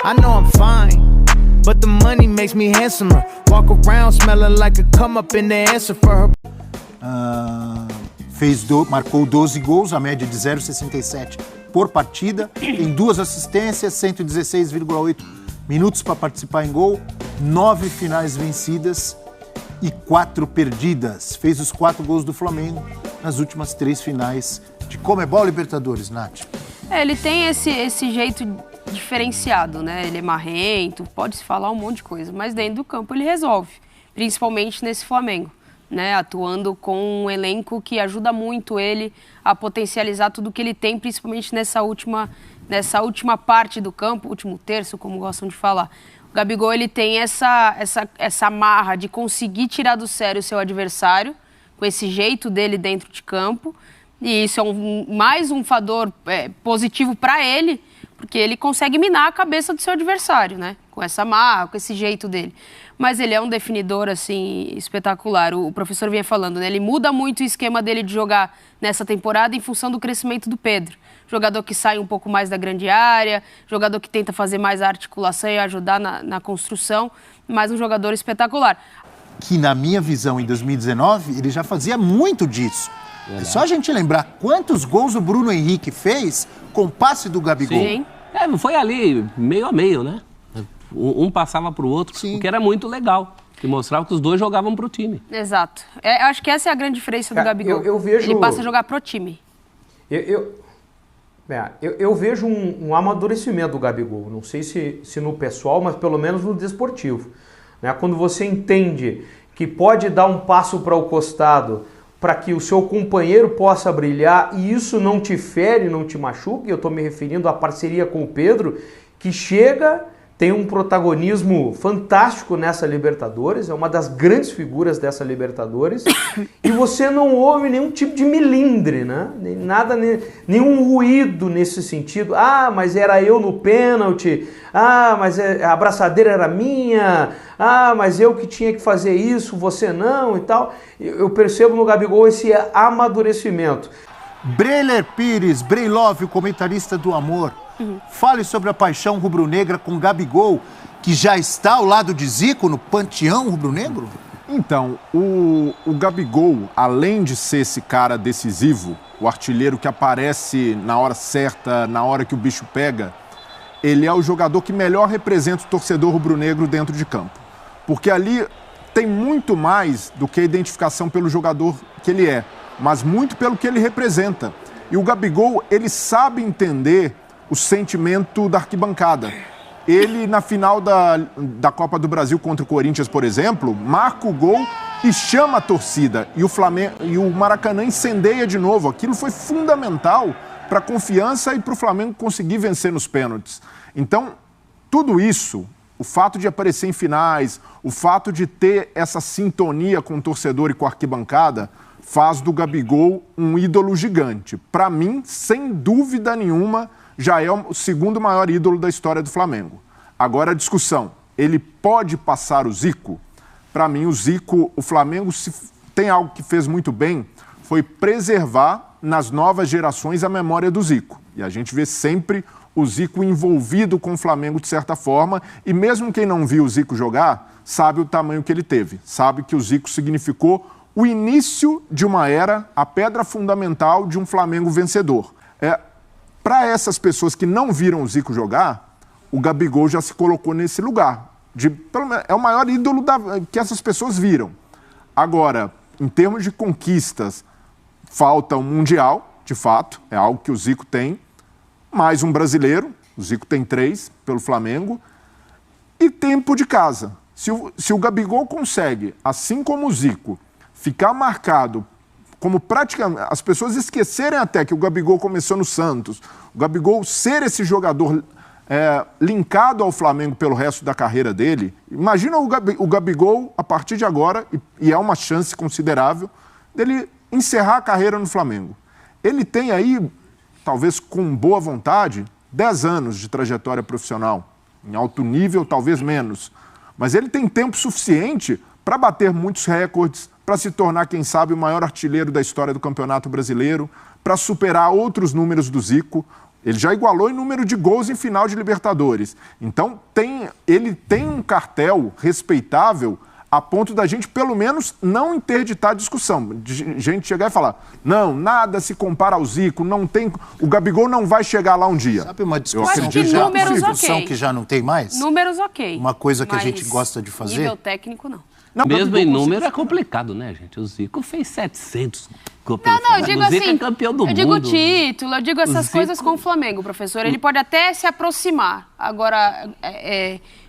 I know I'm fine, but the money makes me handsomer. Walk around smelling like a come up in the answer for her. Marcou 12 gols, a média de 0,67 por partida, tem 2 assistências, 116,8 minutos para participar em gol, 9 finais vencidas e 4 perdidas. Fez os 4 gols do Flamengo nas últimas 3 finais de Conmebol Libertadores, Nath. Ele tem esse jeito diferenciado, né? Ele é marrento, pode-se falar um monte de coisa, mas dentro do campo ele resolve, principalmente nesse Flamengo, né? Atuando com um elenco que ajuda muito ele a potencializar tudo que ele tem, principalmente nessa última parte do campo, último terço, como gostam de falar. O Gabigol, ele tem essa marra de conseguir tirar do sério o seu adversário, com esse jeito dele dentro de campo, e isso é mais um fator positivo para ele, porque ele consegue minar a cabeça do seu adversário, né? Com essa marra, com esse jeito dele. Mas ele é um definidor, assim, espetacular. O professor vinha falando, né? Ele muda muito o esquema dele de jogar nessa temporada em função do crescimento do Pedro. Jogador que sai um pouco mais da grande área, jogador que tenta fazer mais a articulação e ajudar na construção, mas um jogador espetacular. Que, na minha visão, em 2019, ele já fazia muito disso. É só a gente lembrar quantos gols o Bruno Henrique fez com passe do Gabigol. Sim. Foi ali, meio a meio, né? Um passava para o outro, Sim. O que era muito legal, que mostrava que os dois jogavam pro time. Exato. Acho que essa é a grande diferença do Gabigol. Eu vejo... Ele passa a jogar pro time. Eu vejo um amadurecimento do Gabigol. Não sei se no pessoal, mas pelo menos no desportivo. Né? Quando você entende que pode dar um passo para o costado para que o seu companheiro possa brilhar e isso não te fere, não te machuque, eu estou me referindo à parceria com o Pedro, que chega, tem um protagonismo fantástico nessa Libertadores, é uma das grandes figuras dessa Libertadores, e você não ouve nenhum tipo de milindre, né? Nada, nenhum ruído nesse sentido. Ah, mas era eu no pênalti, mas a abraçadeira era minha, mas eu que tinha que fazer isso, você não e tal. Eu percebo no Gabigol esse amadurecimento. Breiler Pires, Breilov, o comentarista do Amor. Fale sobre a paixão rubro-negra com Gabigol, que já está ao lado de Zico no panteão rubro-negro? Então, o Gabigol, além de ser esse cara decisivo, o artilheiro que aparece na hora certa, na hora que o bicho pega, ele é o jogador que melhor representa o torcedor rubro-negro dentro de campo. Porque ali tem muito mais do que a identificação pelo jogador que ele é, mas muito pelo que ele representa. E o Gabigol, ele sabe entender o sentimento da arquibancada. Ele, na final da Copa do Brasil contra o Corinthians, por exemplo, marca o gol e chama a torcida. E o Flamengo, e o Maracanã incendeia de novo. Aquilo foi fundamental para a confiança e para o Flamengo conseguir vencer nos pênaltis. Então, tudo isso, o fato de aparecer em finais, o fato de ter essa sintonia com o torcedor e com a arquibancada, faz do Gabigol um ídolo gigante. Para mim, sem dúvida nenhuma, já é o segundo maior ídolo da história do Flamengo. Agora a discussão, ele pode passar o Zico? Para mim, o Flamengo, se tem algo que fez muito bem, foi preservar nas novas gerações a memória do Zico. E a gente vê sempre o Zico envolvido com o Flamengo de certa forma, e mesmo quem não viu o Zico jogar, sabe o tamanho que ele teve, sabe que o Zico significou o início de uma era, a pedra fundamental de um Flamengo vencedor. Para essas pessoas que não viram o Zico jogar, o Gabigol já se colocou nesse lugar. É o maior ídolo que essas pessoas viram. Agora, em termos de conquistas, falta um Mundial, de fato, é algo que o Zico tem, mais um brasileiro, o Zico tem 3 pelo Flamengo, e tempo de casa. Se o Gabigol consegue, assim como o Zico, ficar marcado como praticamente as pessoas esquecerem até que o Gabigol começou no Santos, o Gabigol ser esse jogador linkado ao Flamengo pelo resto da carreira dele, imagina o Gabigol a partir de agora, e é uma chance considerável, dele encerrar a carreira no Flamengo. Ele tem aí, talvez com boa vontade, 10 anos de trajetória profissional, em alto nível, talvez menos, mas ele tem tempo suficiente para bater muitos recordes, para se tornar, quem sabe, o maior artilheiro da história do Campeonato Brasileiro, para superar outros números do Zico. Ele já igualou em número de gols em final de Libertadores. Então, ele tem um cartel respeitável a ponto da gente, pelo menos, não interditar a discussão. De gente chegar e falar, não, nada se compara ao Zico, não tem... O Gabigol não vai chegar lá um dia. Sabe uma discussão, acho que números, ok. que já não tem mais? Números, ok. Uma coisa que a Mas gente gosta de fazer? nível técnico, não. Não, Mesmo Gabigol em número consegue- é complicado, né, gente? O Zico fez 700 gols Não, pelo eu Flamengo. digo O Zico assim, é campeão do eu digo mundo. título, eu digo essas Zico- coisas com o Flamengo, professor. Ele pode até se aproximar. Agora,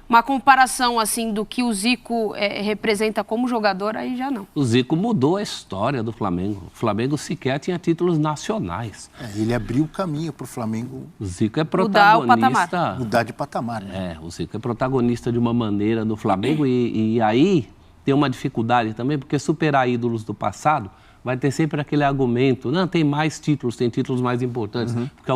uma comparação assim do que o Zico representa como jogador, aí já não. O Zico mudou a história do Flamengo. O Flamengo sequer tinha títulos nacionais. Ele abriu o caminho para o Flamengo O Zico é Mudar o protagonista... mudar de patamar, né? O Zico é protagonista de uma maneira no Flamengo e aí tem uma dificuldade também, porque superar ídolos do passado vai ter sempre aquele argumento, não, tem mais títulos, tem títulos mais importantes, porque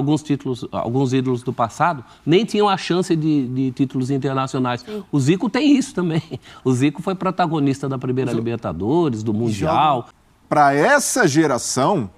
alguns ídolos do passado nem tinham a chance de títulos internacionais. O Zico tem isso também. O Zico foi protagonista da primeira Libertadores, do Mundial. Para essa geração,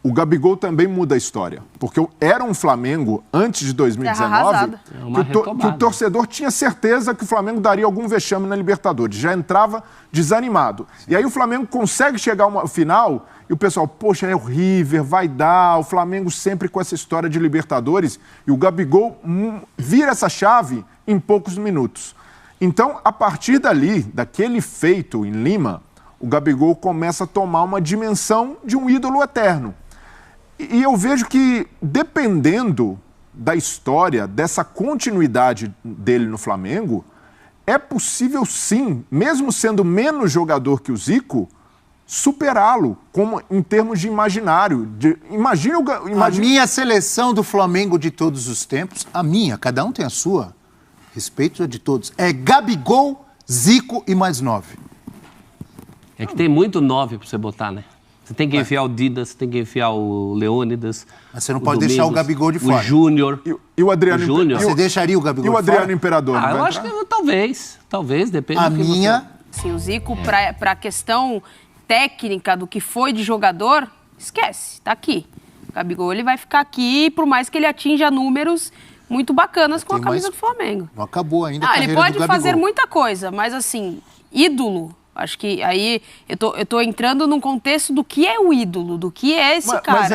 o Gabigol também muda a história. Porque era um Flamengo, antes de 2019, arrasada. É uma que o retomada. torcedor tinha certeza que o Flamengo daria algum vexame na Libertadores. Já entrava desanimado. E aí o Flamengo consegue chegar ao final e o pessoal, poxa, é o River, vai dar, o Flamengo sempre com essa história de Libertadores. E o Gabigol vira essa chave em poucos minutos. Então, a partir dali, daquele feito em Lima, o Gabigol começa a tomar uma dimensão de um ídolo eterno. E eu vejo que, dependendo da história, dessa continuidade dele no Flamengo, é possível sim, mesmo sendo menos jogador que o Zico, superá-lo como em termos de imaginário. Imagina A minha seleção do Flamengo de todos os tempos, a minha, cada um tem a sua, respeito a de todos, é Gabigol, Zico e mais 9. É que tem muito 9 para você botar, né? Você tem que enfiar o Didas, você tem que enfiar o Leônidas. Mas você não pode deixar o Gabigol de fora. O Júnior. E o Adriano O Júnior. Você deixaria o Gabigol E o de fora? Adriano Imperador? não Ah, eu vai acho entrar? que talvez, depende A do que minha... Assim, o Zico, para a questão técnica do que foi de jogador, esquece, tá aqui. O Gabigol, ele vai ficar aqui, por mais que ele atinja números muito bacanas com a Tem camisa mais- do Flamengo. Não acabou ainda a Não, carreira ele pode do Gabigol. fazer muita coisa, mas assim, ídolo, acho que aí eu tô entrando num contexto do que é o ídolo, do que é esse cara.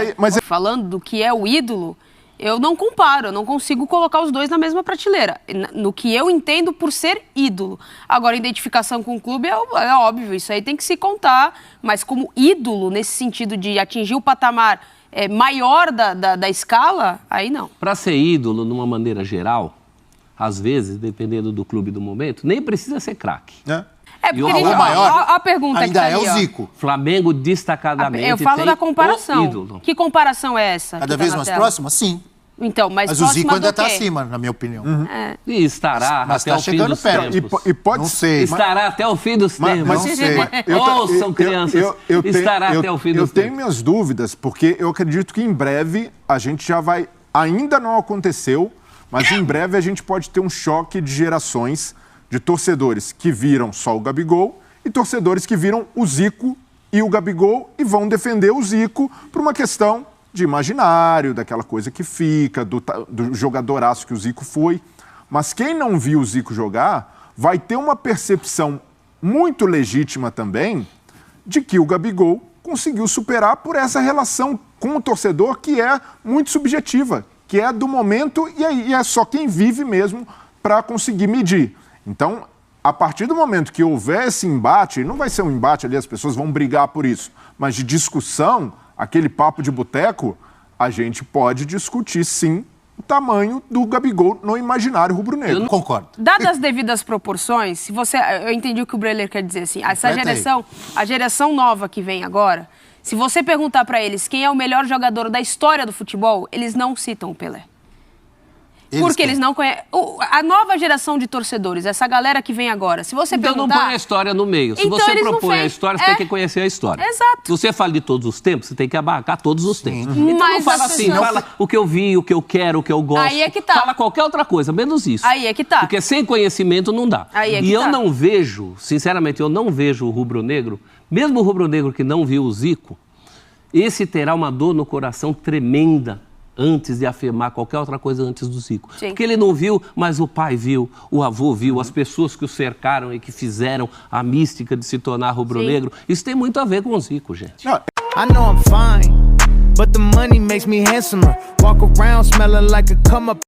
Falando do que é o ídolo, eu não comparo, eu não consigo colocar os dois na mesma prateleira. No que eu entendo por ser ídolo. Agora, identificação com o clube é óbvio, isso aí tem que se contar, mas como ídolo, nesse sentido de atingir o patamar maior da escala, aí não. Para ser ídolo, numa maneira geral, às vezes, dependendo do clube do momento, nem precisa ser craque. Porque o a gente, maior a pergunta ainda que tá é ali, o ó. Zico. Flamengo destacadamente Eu falo tem da comparação. o ídolo. Que comparação é essa? Cada que tá vez na mais tela? próxima? Sim. Então, mas Mas o Zico próxima ainda do está quê? acima, na minha opinião. E estará Mas até tá o fim chegando dos perto. tempos. E pode Não ser. sei. Estará até o fim dos tempos. Não sei. Ouçam, crianças. Estará até o fim dos Eu tenho tempos. minhas dúvidas, porque eu acredito que em breve a gente já vai... Ainda não aconteceu, mas em breve a gente pode ter um choque de gerações de torcedores que viram só o Gabigol e torcedores que viram o Zico e o Gabigol e vão defender o Zico por uma questão de imaginário, daquela coisa que fica, do jogadoraço que o Zico foi. Mas quem não viu o Zico jogar vai ter uma percepção muito legítima também de que o Gabigol conseguiu superar por essa relação com o torcedor que é muito subjetiva, que é do momento e aí é só quem vive mesmo para conseguir medir. Então, a partir do momento que houver esse embate, não vai ser um embate ali, as pessoas vão brigar por isso, mas de discussão, aquele papo de boteco, a gente pode discutir, sim, o tamanho do Gabigol no imaginário rubro-negro. Eu não concordo. Dadas as devidas proporções, se você, eu entendi o que o Breler quer dizer, assim, essa geração, a geração nova que vem agora, se você perguntar para eles quem é o melhor jogador da história do futebol, eles não citam o Pelé. Porque eles não conhecem. A nova geração de torcedores, essa galera que vem agora, se você Então perguntar... não põe a história no meio. Se Então você eles não propõe a vêm. história, você tem que conhecer a história. Exato. Se você fala de todos os tempos, você tem que abarcar todos os tempos. Então não Mas fala as assim, pessoas- fala o que eu vi, o que eu quero, o que eu gosto. Aí é que tá. Fala qualquer outra coisa, menos isso. Aí é que tá. Porque sem conhecimento não dá. Aí é que E eu tá. não vejo, sinceramente, eu não vejo o rubro-negro, mesmo o rubro-negro que não viu o Zico, esse terá uma dor no coração tremenda antes de afirmar qualquer outra coisa antes do Zico. Sim. Porque ele não viu, mas o pai viu, o avô viu, as pessoas que o cercaram e que fizeram a mística de se tornar rubro-negro. Isso tem muito a ver com o Zico, gente. Não, I know I'm fine, but the money makes me handsomer. Walk around smelling like a come up.